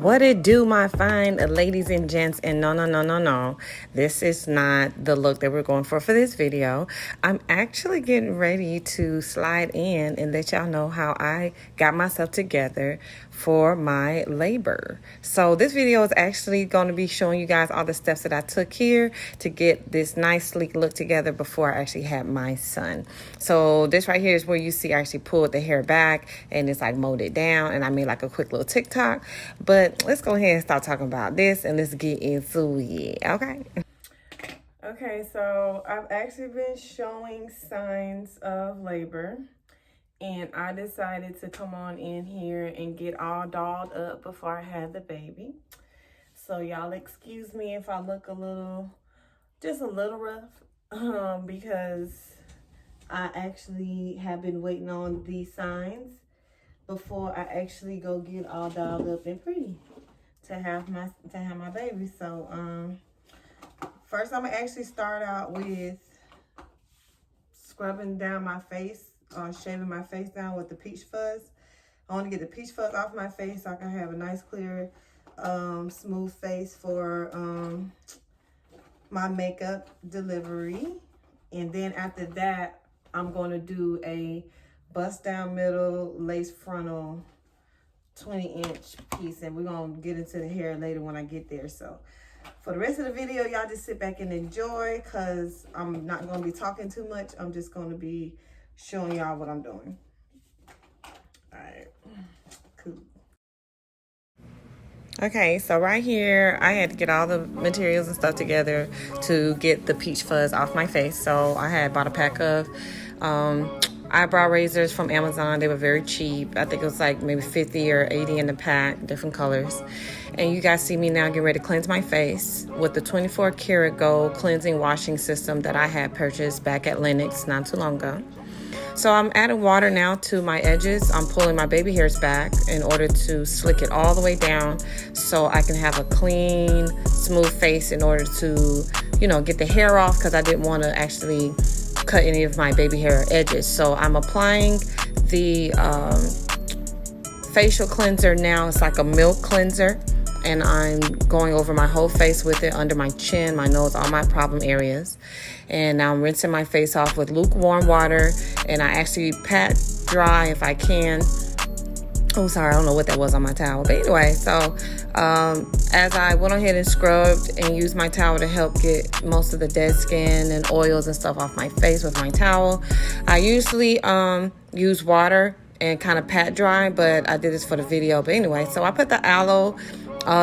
What it do, my fine ladies and gents? And no. This is not the look that we're going for this video. I'm actually getting ready to slide in and let y'all know how I got myself together for my labor. So this video is actually going to be showing you guys all the steps that I took here to get this nice sleek look together before I actually had my son. So this right here is where you see I actually pulled the hair back and it's like mowed it down, and I made like a quick little TikTok. But let's go ahead and start talking about this and let's get into it, okay? Okay, so I've actually been showing signs of labor, and I decided to come on in here and get all dolled up before I had the baby. So y'all excuse me if I look just a little rough, because I actually have been waiting on these signs before I actually go get all dolled up and pretty to have my baby. So first I'm gonna actually start out with scrubbing down my face, shaving my face down with the peach fuzz. I want to get the peach fuzz off my face so I can have a nice clear smooth face for my makeup delivery. And then after that, I'm going to do a bust down middle lace frontal 20-inch piece, and we're going to get into the hair later when I get there. So for the rest of the video, y'all just sit back and enjoy, because I'm not going to be talking too much. I'm just going to be showing y'all what I'm doing. All right, cool. Okay, so right here, I had to get all the materials and stuff together to get the peach fuzz off my face. So I had bought a pack of eyebrow razors from Amazon. They were very cheap. I think it was like maybe 50 or 80 in the pack, different colors. And you guys see me now getting ready to cleanse my face with the 24 karat gold cleansing washing system that I had purchased back at Lennox not too long ago. So I'm adding water now to my edges. I'm pulling my baby hairs back in order to slick it all the way down so I can have a clean, smooth face in order to, you know, get the hair off, because I didn't want to actually cut any of my baby hair edges. So I'm applying the facial cleanser now. It's like a milk cleanser, and I'm going over my whole face with it, under my chin, my nose, all my problem areas. And now I'm rinsing my face off with lukewarm water, and I actually pat dry if I can. Oh, sorry, I don't know what that was on my towel. But anyway, so as I went ahead and scrubbed and used my towel to help get most of the dead skin and oils and stuff off my face with my towel, I usually use water and kind of pat dry, but I did this for the video. But anyway, so I put the aloe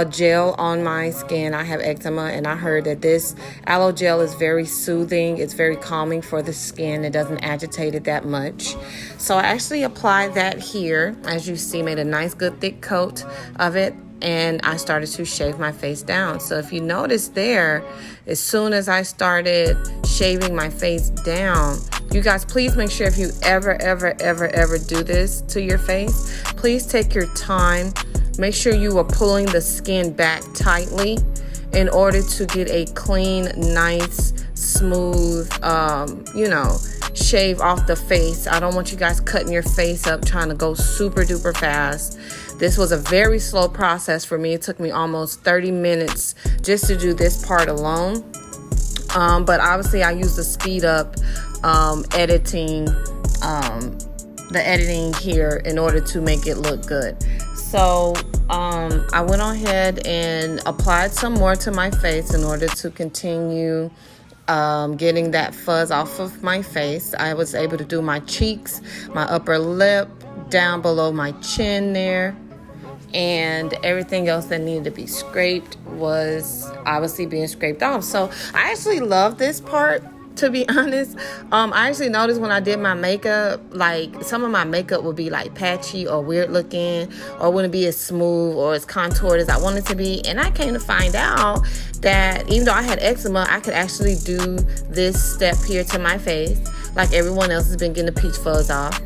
gel on my skin. I have eczema, and I heard that this aloe gel is very soothing. It's very calming for the skin. It doesn't agitate it that much. So I actually applied that here. As you see, made a nice good thick coat of it, and I started to shave my face down. So if you notice there, as soon as I started shaving my face down, you guys, please make sure if you ever do this to your face, please take your time. Make sure you are pulling the skin back tightly in order to get a clean, nice, smooth, you know, shave off the face. I don't want you guys cutting your face up trying to go super duper fast. This was a very slow process for me. It took me almost 30 minutes just to do this part alone. But obviously I used the speed up editing, the editing here in order to make it look good. So I went on ahead and applied some more to my face in order to continue getting that fuzz off of my face. I was able to do my cheeks, my upper lip, down below my chin there, and everything else that needed to be scraped was obviously being scraped off. So I actually love this part, to be honest. I actually noticed when I did my makeup, like some of my makeup would be like patchy or weird looking, or wouldn't be as smooth or as contoured as I wanted to be. And I came to find out that even though I had eczema, I could actually do this step here to my face like everyone else has been getting the peach fuzz off.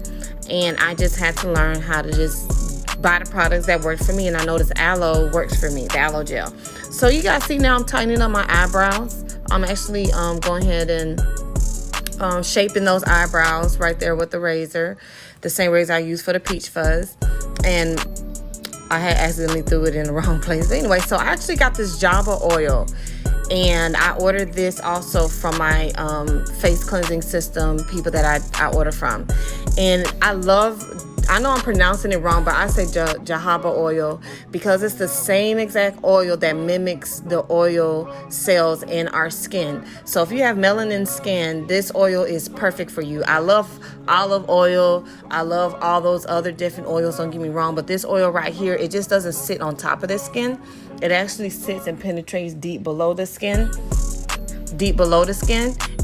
And I just had to learn how to just buy the products that worked for me. And I noticed aloe works for me, the aloe gel. So you guys see now I'm tightening up my eyebrows. I'm actually going ahead and shaping those eyebrows right there with the razor, the same razor I use for the peach fuzz. And I had accidentally threw it in the wrong place. But anyway, so I actually got this Jajobal Oil. And I ordered this also from my face cleansing system people that I order from. And I know I'm pronouncing it wrong, but I say Jajobal Oil because it's the same exact oil that mimics the oil cells in our skin. So if you have melanin skin, this oil is perfect for you. I love olive oil. I love all those other different oils, don't get me wrong. But this oil right here, it just doesn't sit on top of the skin. It actually sits and penetrates deep below the skin,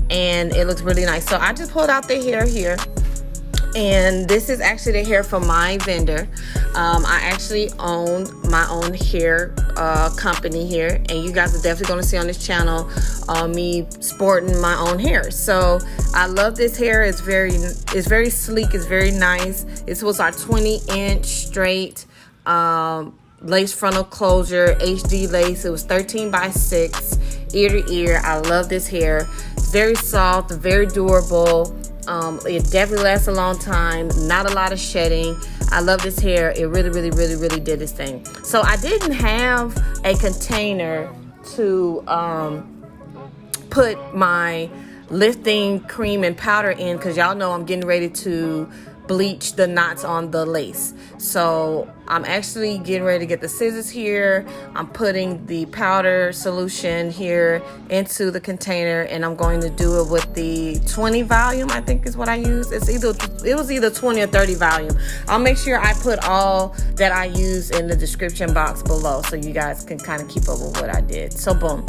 and it looks really nice. So I just pulled out the hair here, and this is actually the hair from my vendor. I actually own my own hair company here, and you guys are definitely going to see on this channel me sporting my own hair. So I love this hair. It's very sleek. It's very nice. This was our 20-inch straight lace frontal closure HD lace. It was 13 by 6 ear to ear. I love this hair. It's very soft, very durable. It definitely lasts a long time. Not a lot of shedding. I love this hair. It really did its thing. So I didn't have a container to put my lifting cream and powder in, because y'all know I'm getting ready to bleach the knots on the lace. So I'm actually getting ready to get the scissors here. I'm putting the powder solution here into the container, and I'm going to do it with the 20 volume, I think is what I use. It was either 20 or 30 volume. I'll make sure I put all that I use in the description box below so you guys can kind of keep up with what I did. So boom.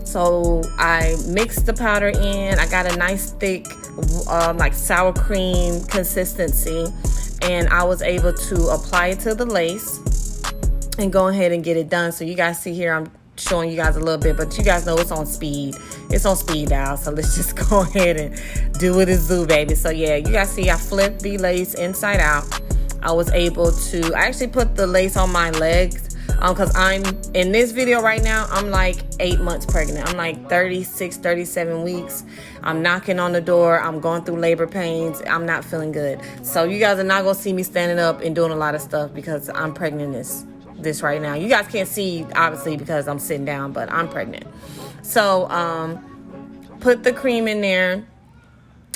So I mixed the powder in. I got a nice thick like sour cream consistency, and I was able to apply it to the lace and go ahead and get it done. So you guys see here, I'm showing you guys a little bit, but you guys know it's on speed. It's on speed dial. So let's just go ahead and do it as zoo, baby. So yeah, you guys see I flipped the lace inside out. I was able to actually put the lace on my legs. Because I'm in this video right now, I'm like 8 months pregnant. I'm like 36, 37 weeks. I'm knocking on the door. I'm going through labor pains. I'm not feeling good. So you guys are not going to see me standing up and doing a lot of stuff because I'm pregnant this right now. You guys can't see, obviously, because I'm sitting down, but I'm pregnant. So put the cream in there.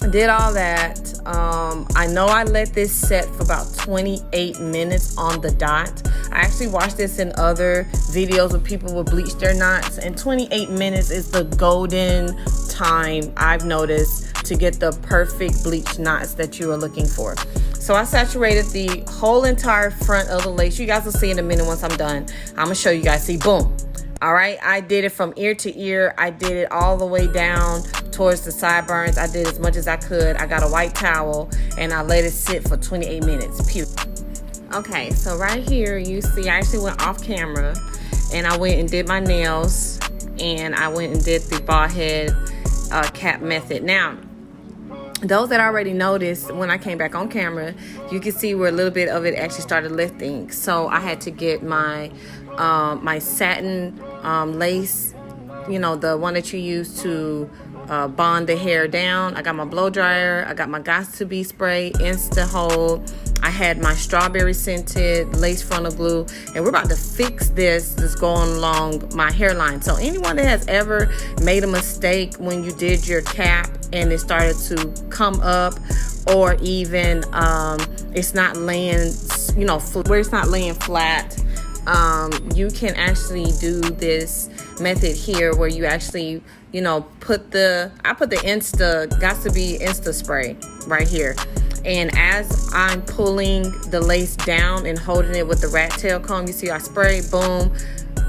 Did all that. I know I let this set for about 28 minutes on the dot. I actually watched this in other videos where people would bleach their knots, and 28 minutes is the golden time I've noticed to get the perfect bleach knots that you are looking for. So I saturated the whole entire front of the lace. You guys will see in a minute once I'm done. I'm gonna show you guys. See, boom. All right, I did it from ear to ear. I did it all the way down towards the sideburns. I did as much as I could. I got a white towel and I let it sit for 28 minutes. Period. Okay, so right here you see I actually went off camera and I went and did my nails, and I went and did the bald head cap method. Now, those that already noticed, when I came back on camera, you can see where a little bit of it actually started lifting. So I had to get my my satin lace, you know, the one that you use to bond the hair down. I got my blow dryer. I got my Got to Be spray, Insta Hold. I had my strawberry scented lace frontal glue, and we're about to fix this that's going along my hairline. So anyone that has ever made a mistake when you did your cap and it started to come up, or even it's not laying, you know, where it's not laying flat, you can actually do this method here where you actually, you know, I put the Got to Be Insta spray right here. And as I'm pulling the lace down and holding it with the rat tail comb, you see I spray, boom,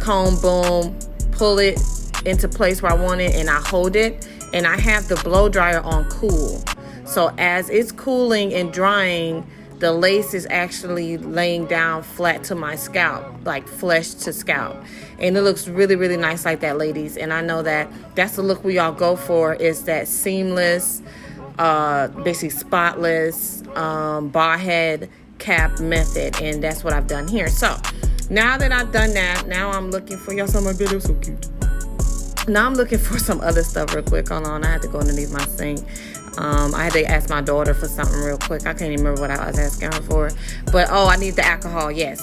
comb, boom, pull it into place where I want it, and I hold it, and I have the blow dryer on cool. So as it's cooling and drying, the lace is actually laying down flat to my scalp, like flesh to scalp. And it looks really nice like that, ladies. And I know that that's the look we all go for, is that seamless, basically spotless bald head cap method. And that's what I've done here. So now that I've done that, now I'm looking for, y'all saw my video, so cute. Now I'm looking for some other stuff real quick. Hold on, I had to go underneath my sink. I had to ask my daughter for something real quick. I can't even remember what I was asking her for. But, oh, I need the alcohol, yes.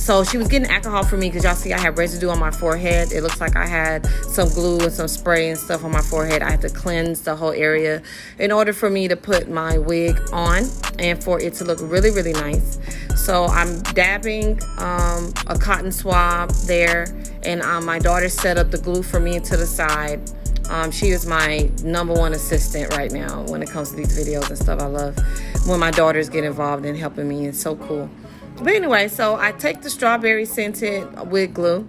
So she was getting alcohol for me because y'all see I have residue on my forehead. It looks like I had some glue and some spray and stuff on my forehead. I had to cleanse the whole area in order for me to put my wig on and for it to look really, really nice. So I'm dabbing a cotton swab there, and my daughter set up the glue for me to the side. She is my #1 assistant right now when it comes to these videos and stuff. I love when my daughters get involved in helping me. It's so cool. But anyway, so I take the strawberry scented wig glue,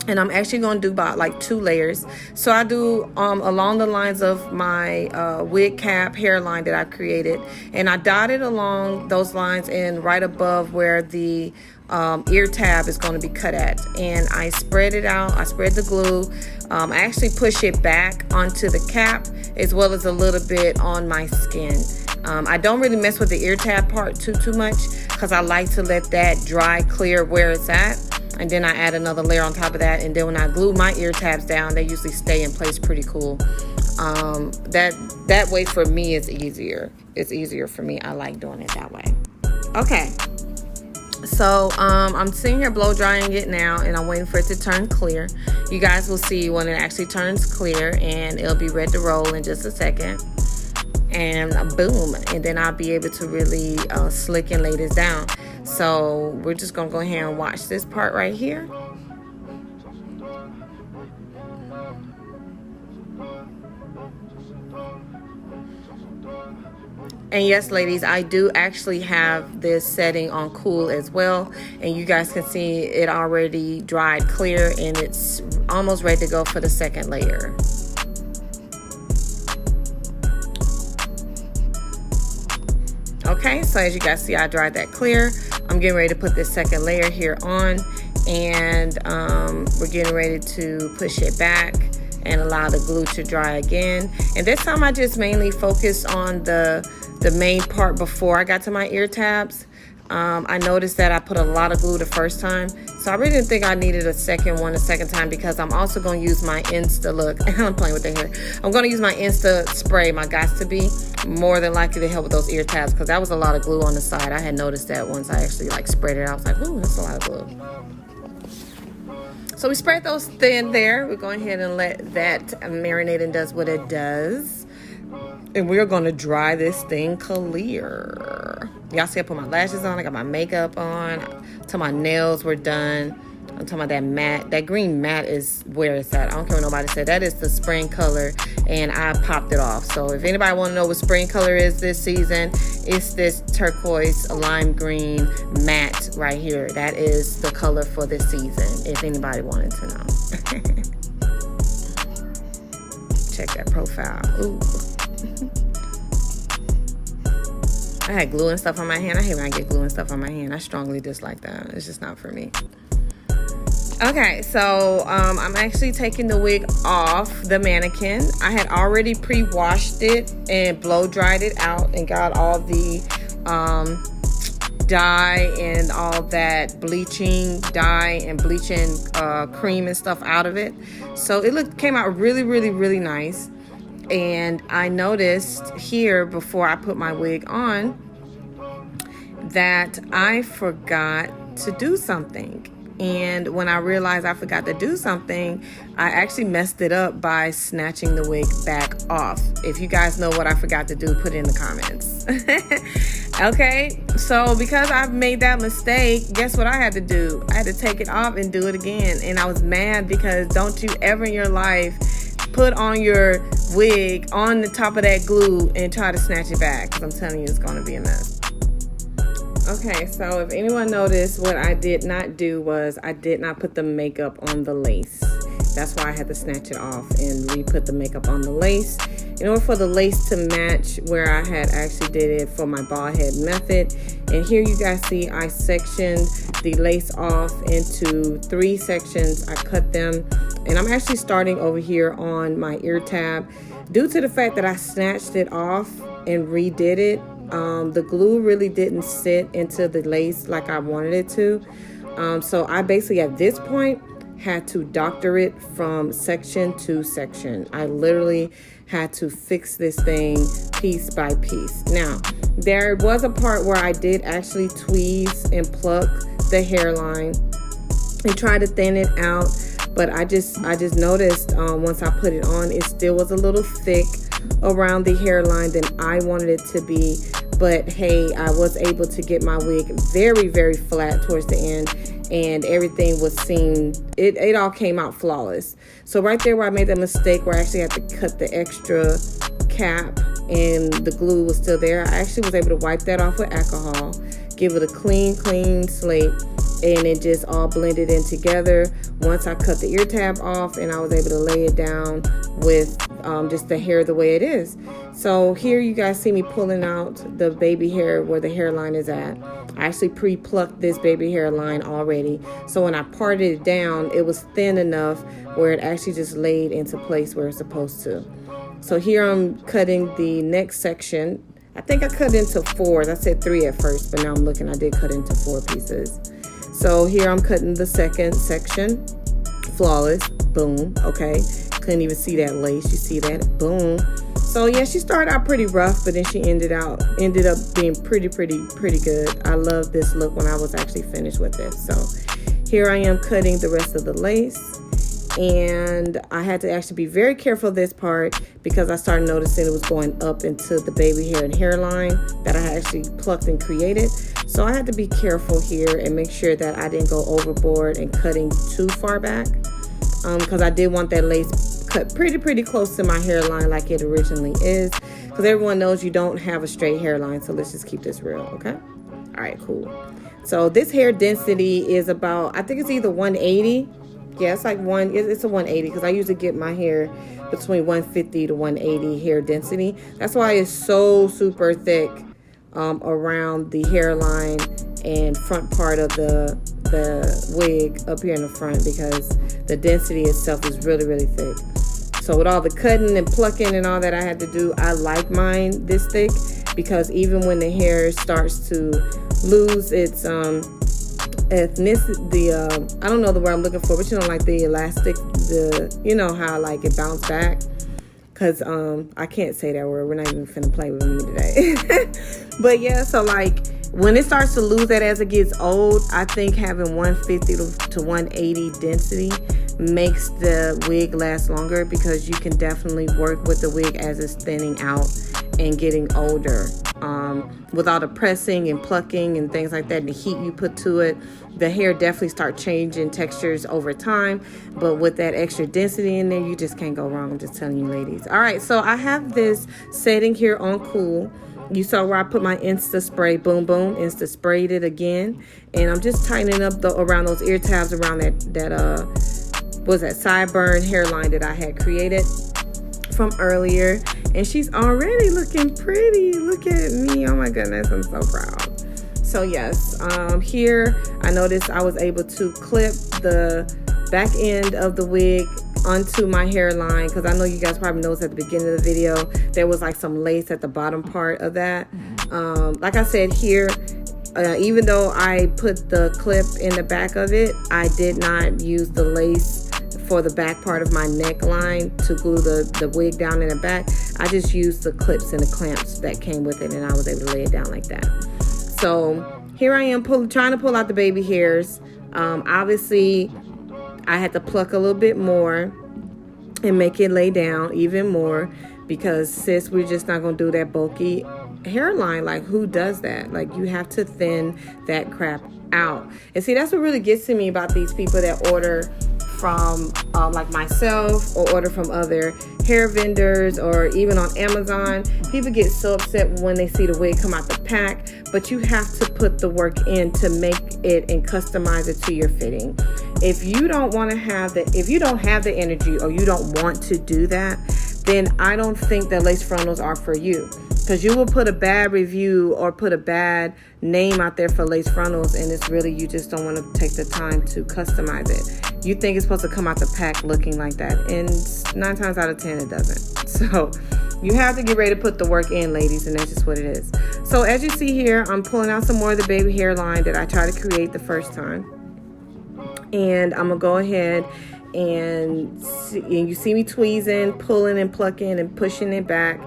and I'm actually going to do about like 2 layers. So I do along the lines of my wig cap hairline that I created, and I dotted along those lines and right above where the ear tab is going to be cut at, and I spread it out. I spread the glue. I actually push it back onto the cap as well as a little bit on my skin. I don't really mess with the ear tab part too much because I like to let that dry clear where it's at, and then I add another layer on top of that, and then when I glue my ear tabs down, they usually stay in place pretty cool. That way for me is easier. It's easier for me. I like doing it that way. Okay. So I'm sitting here blow drying it now, and I'm waiting for it to turn clear. You guys will see when it actually turns clear, and it'll be ready to roll in just a second. And boom, and then I'll be able to really slick and lay this down. So we're just gonna go ahead and watch this part right here. And yes, ladies, I do actually have this setting on cool as well, and you guys can see it already dried clear, and it's almost ready to go for the second layer. Okay, so as you guys see, I dried that clear. I'm getting ready to put this second layer here on, and we're getting ready to push it back and allow the glue to dry again. And this time I just mainly focused on the main part before I got to my ear tabs. I noticed that I put a lot of glue the first time, so I really didn't think I needed a second time, because I'm also going to use my Insta I'm playing with the hair. I'm going to use my Insta spray, my Gots to Be, more than likely to help with those ear tabs, because that was a lot of glue on the side. I had noticed that once I actually like spread it out. I was like, ooh, that's a lot of glue. So we spread those thin there. We're going ahead and let that marinate and does what it does. And we're going to dry this thing clear. Y'all see I put my lashes on. I got my makeup on. Till my nails were done. I'm talking about that matte. That green matte is where it's at. I don't care what nobody said. That is the spring color, and I popped it off. So if anybody want to know what spring color is this season, it's this turquoise lime green matte right here. That is the color for this season, if anybody wanted to know. Check that profile. Ooh. I had glue and stuff on my hand. I hate when I get glue and stuff on my hand. I strongly dislike that. It's just not for me. Okay, so I'm actually taking the wig off the mannequin. I had already pre-washed it and blow dried it out and got all the dye and all that bleaching dye and bleaching cream and stuff out of it. So it came out really, really, really nice. And I noticed here before I put my wig on that I forgot to do something. And when I realized I forgot to do something, I actually messed it up by snatching the wig back off. If you guys know what I forgot to do, put it in the comments. Okay, so because I've made that mistake, guess what I had to do? I had to take it off and do it again. And I was mad because don't you ever in your life put on your wig on the top of that glue and try to snatch it back, because I'm telling you, it's going to be a mess. Okay, so if anyone noticed, what I did not do was I did not put the makeup on the lace. That's why I had to snatch it off and re-put the makeup on the lace in order for the lace to match where I had actually did it for my bald head method. And here you guys see I sectioned the lace off into 3 sections. I cut them, and I'm actually starting over here on my ear tab. Due to the fact that I snatched it off and redid it, the glue really didn't sit into the lace like I wanted it to. So I basically at this point had to doctor it from section to section. I literally had to fix this thing piece by piece. Now, there was a part where I did actually tweeze and pluck the hairline and try to thin it out. But I just noticed once I put it on, it still was a little thick around the hairline than I wanted it to be. But hey, I was able to get my wig very, very flat towards the end, and everything was seen, it all came out flawless. So right there where I made the mistake, where I actually had to cut the extra cap and the glue was still there, I actually was able to wipe that off with alcohol, give it a clean slate, and it just all blended in together. Once I cut the ear tab off, and I was able to lay it down with just the hair the way it is. So here you guys see me pulling out the baby hair where the hairline is at. I actually pre-plucked this baby hairline already. So when I parted it down, it was thin enough where it actually just laid into place where it's supposed to. So here I'm cutting the next section. I think I cut into 4. I said 3 at first, but now I'm looking, I did cut into 4 pieces. So here I'm cutting the second section. Flawless. Boom. Okay. Couldn't even see that lace. You see that? Boom. So yeah, she started out pretty rough, but then she ended up being pretty good. I love this look when I was actually finished with it. So here I am cutting the rest of the lace, and I had to actually be very careful of this part because I started noticing it was going up into the baby hair and hairline that I actually plucked and created. So I had to be careful here and make sure that I didn't go overboard and cutting too far back, because I did want that lace cut pretty close to my hairline like it originally is, because everyone knows you don't have a straight hairline. So let's just keep this real, okay? All right, cool. So this hair density is about, I think it's either 180. Yeah, it's like it's a 180, because I usually get my hair between 150 to 180 hair density. That's why it's so super thick around the hairline and front part of the wig up here in the front, because the density itself is really thick. So with all the cutting and plucking and all that I had to do, I like mine this thick, because even when the hair starts to lose its ethnicity, I don't know the word I'm looking for, but you know, like the elastic, you know how like it bounced back, because I can't say that word, we're not even finna play with me today. But yeah, so like when it starts to lose that as it gets old, I think having 150 to 180 density makes the wig last longer, because you can definitely work with the wig as it's thinning out and getting older. With all the pressing and plucking and things like that, and the heat you put to it, the hair definitely start changing textures over time. But with that extra density in there, you just can't go wrong. I'm just telling you, ladies. All right, so I have this setting here on cool. You saw where I put my Insta spray, boom, Insta sprayed it again. And I'm just tightening up around those ear tabs, around that sideburn hairline that I had created from earlier. And she's already looking pretty. Look at me. Oh my goodness, I'm so proud. So yes, here I noticed I was able to clip the back end of the wig onto my hairline, because I know you guys probably noticed at the beginning of the video there was like some lace at the bottom part of that. Like I said here, even though I put the clip in the back of it, I did not use the lace for the back part of my neckline to glue the wig down in the back. I just used the clips and the clamps that came with it, and I was able to lay it down like that. So here I am trying to pull out the baby hairs. Obviously I had to pluck a little bit more and make it lay down even more, because sis, we're just not gonna do that bulky hairline. Like, who does that? Like, you have to thin that crap out. And see, that's what really gets to me about these people that order from like myself, or order from other hair vendors, or even on Amazon. People get so upset when they see the wig come out the pack, but you have to put the work in to make it and customize it to your fitting. If you don't want to have if you don't have the energy, or you don't want to do that, then I don't think that lace frontals are for you, because you will put a bad review or put a bad name out there for lace frontals, and it's really, you just don't want to take the time to customize it. You think it's supposed to come out the pack looking like that, and 9 times out of 10 it doesn't. So you have to get ready to put the work in, ladies, and that's just what it is. So as you see here, I'm pulling out some more of the baby hairline that I tried to create the first time, and I'm gonna go ahead and you see me tweezing, pulling and plucking and pushing it back.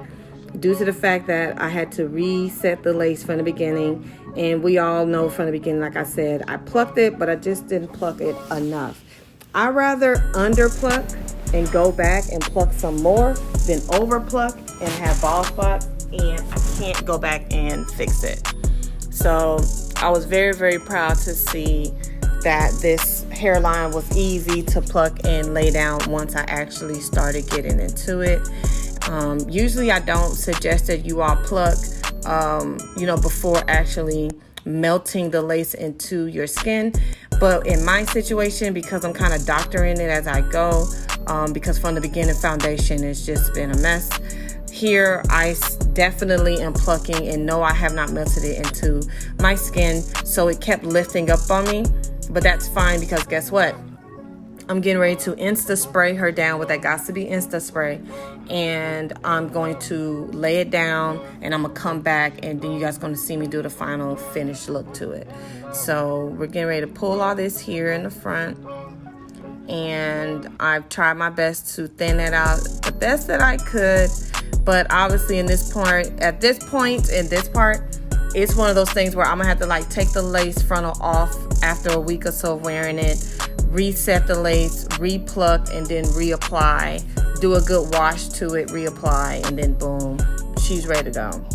due to the fact that I had to reset the lace from the beginning. And we all know from the beginning, like I said, I plucked it, but I just didn't pluck it enough. I rather under pluck and go back and pluck some more than over pluck and have bald spots, and I can't go back and fix it. So I was very, very proud to see that this hairline was easy to pluck and lay down once I actually started getting into it. Usually I don't suggest that you all pluck, before actually melting the lace into your skin. But in my situation, because I'm kind of doctoring it as I go, because from the beginning foundation has just been a mess. Here, I definitely am plucking, and no, I have not melted it into my skin. So it kept lifting up on me, but that's fine because guess what? I'm getting ready to Insta spray her down with that Got to Be Insta spray, and I'm going to lay it down, and I'm gonna come back, and then you guys gonna see me do the final finished look to it. So we're getting ready to pull all this here in the front, and I've tried my best to thin it out the best that I could. But obviously in this part, it's one of those things where I'm gonna have to like take the lace frontal off after a week or so of wearing it, reset the lace, re-pluck, and then reapply. Do a good wash to it, reapply, and then boom, she's ready to go.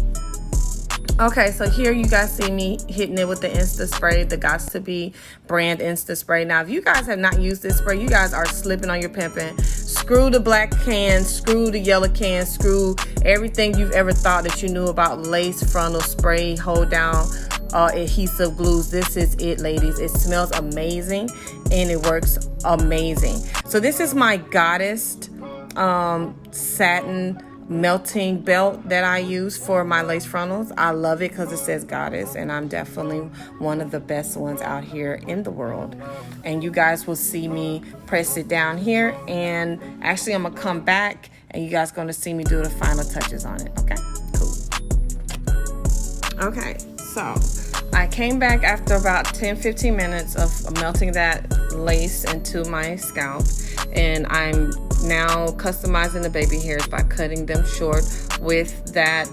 Okay, so here you guys see me hitting it with the Insta spray, the Got to Be brand Insta spray. Now, if you guys have not used this spray, you guys are slipping on your pimping. Screw the black can, screw the yellow can, screw everything you've ever thought that you knew about lace frontal spray, hold down adhesive glues. This is it, ladies. It smells amazing and it works amazing. So this is my Goddess satin melting belt that I use for my lace frontals. I love it because it says Goddess, and I'm definitely one of the best ones out here in the world. And you guys will see me press it down here, and actually I'm gonna come back and you guys gonna see me do the final touches on it. Okay, cool. Okay, so I came back after about 10-15 minutes of melting that lace into my scalp, and I'm now customizing the baby hairs by cutting them short with that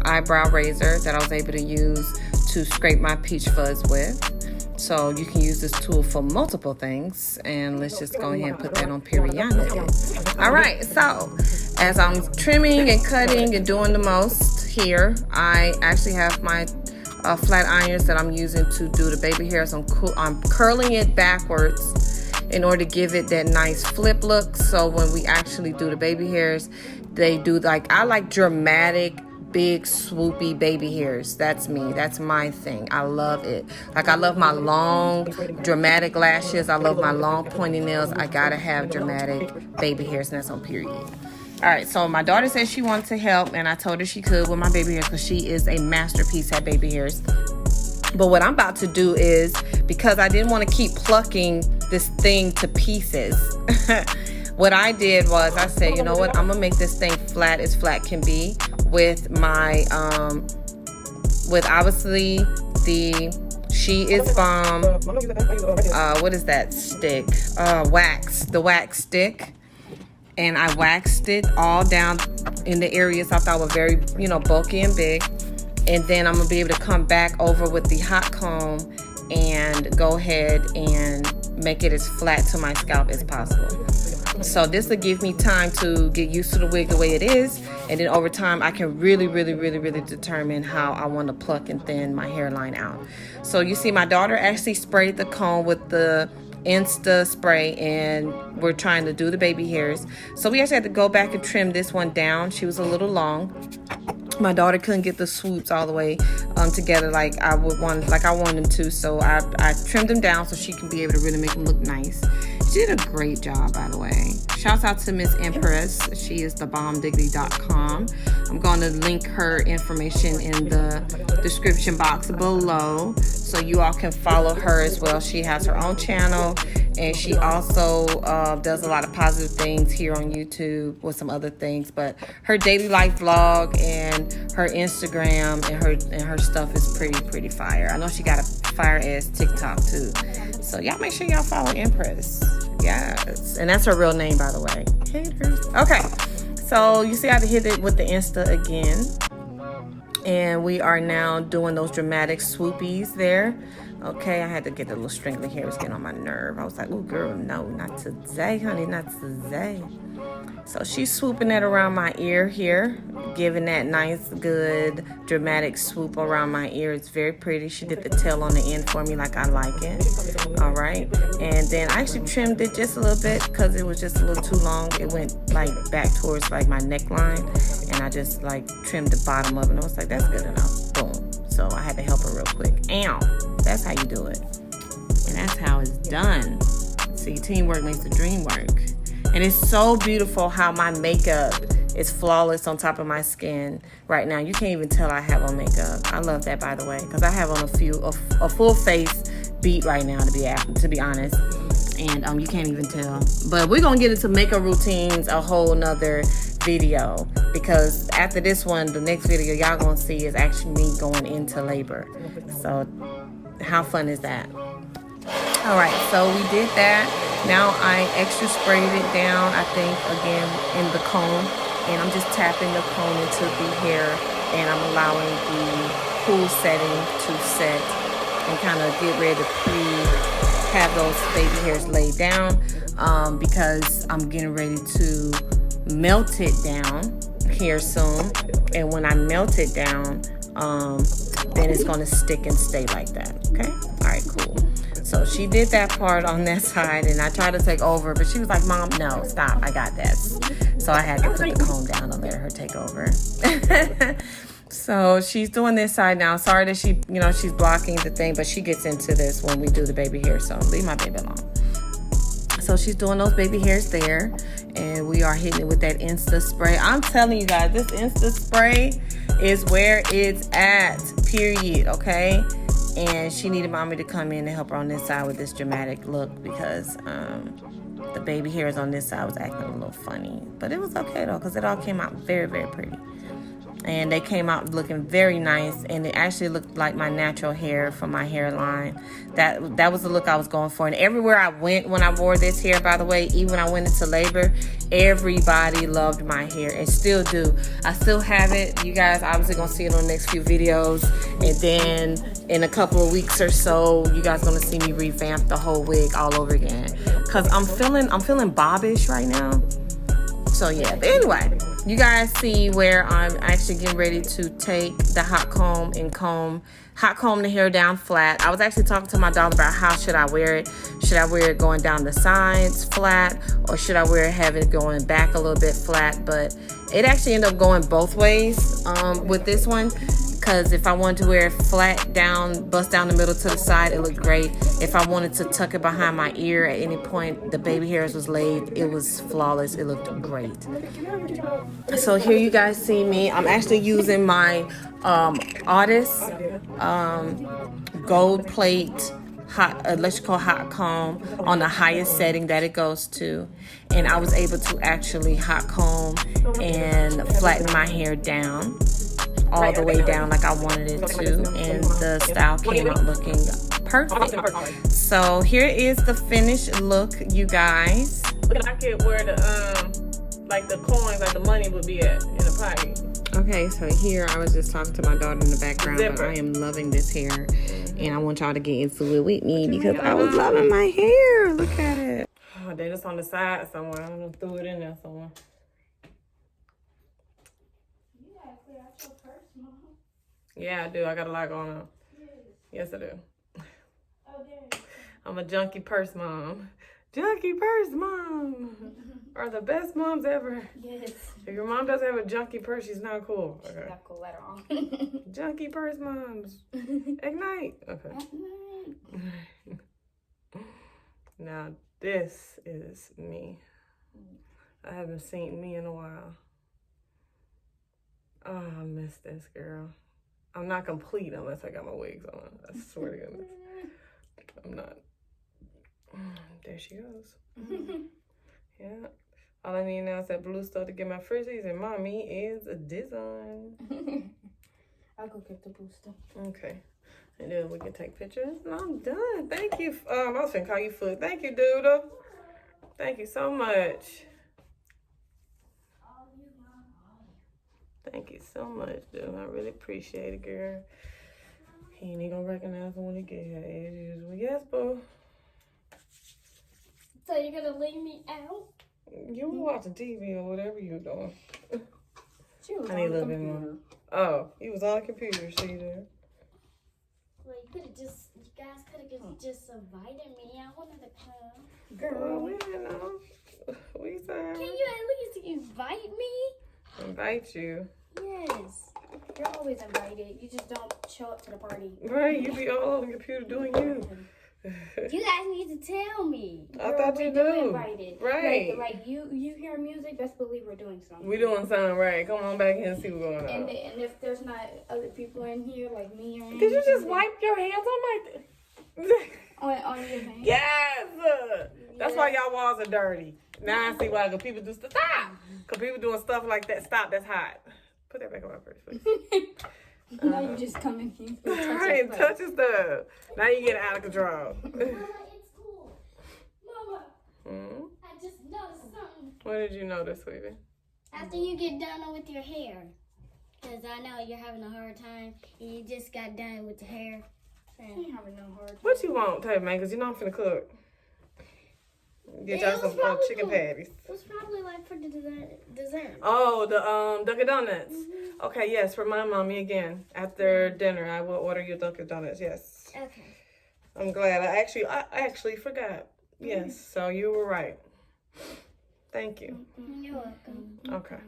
eyebrow razor that I was able to use to scrape my peach fuzz with. So you can use this tool for multiple things, and let's just go ahead and put that on periodic. All right, so as I'm trimming and cutting and doing the most here, I actually have my flat irons that I'm using to do the baby hairs. I'm curling it backwards in order to give it that nice flip look. So when we actually do the baby hairs, they do I like dramatic, big, swoopy baby hairs. That's me. That's my thing. I love it. Like I love my long, dramatic lashes. I love my long pointy nails. I gotta have dramatic baby hairs, and that's on period. All right, so my daughter said she wanted to help, and I told her she could with my baby hairs because she is a masterpiece at baby hairs. But what I'm about to do is, because I didn't want to keep plucking this thing to pieces, what I did was I said, you know what, I'm gonna make this thing flat as flat can be with my with obviously the She Is Bomb what is that stick, the wax stick. And I waxed it all down in the areas I thought were very, bulky and big. And then I'm gonna be able to come back over with the hot comb and go ahead and make it as flat to my scalp as possible. So this will give me time to get used to the wig the way it is, and then over time I can really determine how I want to pluck and thin my hairline out. So you see my daughter actually sprayed the comb with the Insta spray, and we're trying to do the baby hairs. So we actually had to go back and trim this one down. She was a little long. My daughter couldn't get the swoops all the way together like I wanted them to. So I trimmed them down so she can be able to really make them look nice. She did a great job, by the way. Shouts out to Miss Empress. She is thebombdiggity.com. I'm going to link her information in the description box below so you all can follow her as well. She has her own channel, and she also does a lot of positive things here on YouTube with some other things. But her daily life vlog and her Instagram and her stuff is pretty fire. I know she got a fire ass TikTok too. So y'all make sure y'all follow Empress. Yes, and that's her real name, by the way. Haters. Okay, So you see I hit it with the Insta again. And we are now doing those dramatic swoopies there. Okay, I had to get the little stringly hair. It was getting on my nerve. I was like, oh, girl, no, not today, honey, not today. So she's swooping that around my ear here, giving that nice, good, dramatic swoop around my ear. It's very pretty. She did the tail on the end for me like I like it. All right. And then I actually trimmed it just a little bit because it was just a little too long. It went like back towards like my neckline. And I just like trimmed the bottom of it. And I was like, that's good enough. Boom. So I had to help her real quick. Ow. That's how you do it. And that's how it's done. See, teamwork makes the dream work. And it's so beautiful how my makeup is flawless on top of my skin right now. You can't even tell I have on makeup. I love that, by the way, because I have on a full face beat right now, to be honest. And you can't even tell. But we're gonna get into makeup routines a whole nother video, because after this one, the next video y'all gonna see is actually me going into labor. So how fun is that? All right, so we did that. Now I extra sprayed it down, I think, again, in the comb. And I'm just tapping the comb into the hair, and I'm allowing the cool setting to set and kind of get ready to have those baby hairs laid down, because I'm getting ready to melt it down here soon. And when I melt it down, then it's going to stick and stay like that. Okay? All right, cool. So she did that part on that side, and I tried to take over, but she was like, Mom, no, stop, I got this. So I had to put the comb down and let her take over. So she's doing this side now. Sorry that she's blocking the thing, but she gets into this when we do the baby hair, so leave my baby alone. So she's doing those baby hairs there, and we are hitting it with that Insta spray. I'm telling you guys, this Insta spray is where it's at, period, okay? And she needed Mommy to come in and help her on this side with this dramatic look, because the baby hairs on this side was acting a little funny. But it was okay, though, because it all came out very, very pretty. And they came out looking very nice, and it actually looked like my natural hair from my hairline. That was the look I was going for. And everywhere I went when I wore this hair, by the way, even when I went into labor, everybody loved my hair, and still do. I still have it. You guys obviously gonna see it on the next few videos, and then in a couple of weeks or so, you guys gonna see me revamp the whole wig all over again, because I'm feeling bobbish right now. So yeah, but anyway, you guys see where I'm actually getting ready to take the hot comb and comb the hair down flat. I was actually talking to my daughter about how should I wear it. Should I wear it going down the sides flat, or should I wear it having it going back a little bit flat? But it actually ended up going both ways with this one. Because if I wanted to wear it flat down, bust down the middle to the side, it looked great. If I wanted to tuck it behind my ear at any point, the baby hairs was laid, it was flawless. It looked great. So here you guys see me. I'm actually using my Audis gold plate electrical hot comb on the highest setting that it goes to. And I was able to actually hot comb and flatten my hair down, all the way down like I wanted it to, and the style came out looking perfect. So here is the finished look, you guys. I could wear the coins, like the money would be at in a pocket. Okay, so here I was just talking to my daughter in the background, but I am loving this hair, and I want y'all to get into it with me because I was loving my hair. Look at it. Oh, then it's on the side somewhere. I don't know, threw it in there somewhere. Yeah, I do. I got a lot going on. Yes, I do. Okay. I'm a junkie purse mom. Junkie purse mom are the best moms ever. Yes. If your mom doesn't have a junkie purse, she's not cool. Okay. She's not cool at all. Junkie purse moms. Ignite. Okay. Now, this is me. I haven't seen me in a while. Oh, I miss this, girl. I'm not complete unless I got my wigs on. I swear to goodness. I'm not. There she goes. Yeah. All I need now is that blue stuff to get my frizzies, and Mommy is a design. I'll go get the blue stuff. Okay. And then we can take pictures. And I'm done. Thank you. I was gonna call you Foot. Thank you, Doodle. Thank you so much. Thank you so much, dude. I really appreciate it, girl. He ain't gonna recognize him when he get here as usual. Yes, boo. So you're gonna leave me out? You were watching TV or whatever you were doing. She was I need a on little the bit more. computer. Oh, he was on the computer, see there. Well, you guys could have just invited me. I wanted to come. Well, Girl, we didn't know. We said can you at least invite me? invite you. Yes. You're always invited. You just don't show up to the party. Right, you be all on the computer doing you. You guys need to tell me. I thought you knew. Invited. Right. Like you hear music, best believe we're doing something. We doing something right. Come on back here and see what's going on. And if there's not other people in here, like me or Did you just wipe your hands on my... on your hand? Yes! That's why y'all walls are dirty. Now I see why, because people do stuff. Stop! Because people doing stuff like that. Stop, that's hot. Put that back on my purse, please. Now you just come in here. Right, touch your stuff. Now you get out of control. Mama, it's cool. Mama, I just noticed something. What did you notice, sweetie? After you get done with your hair, because I know you're having a hard time, and you just got done with your hair. You ain't having no hard time. What you want, Taylor, man? Because you know I'm finna cook. Get y'all some chicken patties. It was probably like for the dessert. Oh, the Dunkin' Donuts. Okay, yes. Remind mommy again. After dinner, I will order you Dunkin' Donuts. Yes. Okay. I'm glad. I actually forgot. Yes. So you were right. Thank you. You're welcome. Okay.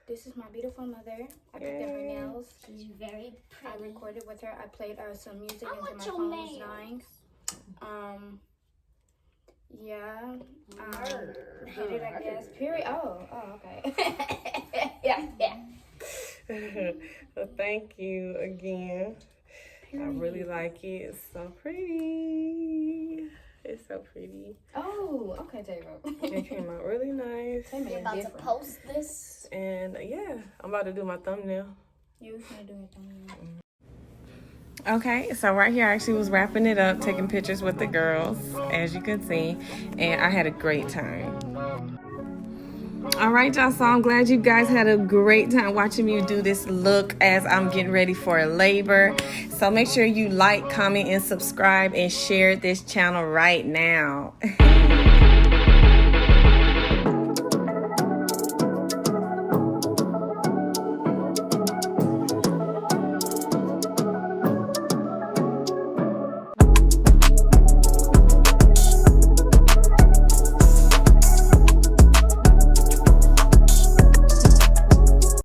This is my beautiful mother. I picked up her nails. She's very pretty. I recorded with her. I played some music into my phone's dying. Yeah. Hit it, I guess. Period. Oh, okay. yeah. Well, thank you again. Period. I really like it. It's so pretty. It's so pretty. Oh, okay, Taylor. It came out really nice. You're about to post this? And yeah, I'm about to do my thumbnail. You're gonna do your thumbnail. Okay, so right here I actually was wrapping it up, taking pictures with the girls, as you can see, and I had a great time. All right, y'all, so I'm glad you guys had a great time watching me do this look as I'm getting ready for labor. So make sure you like, comment, and subscribe, and share this channel right now.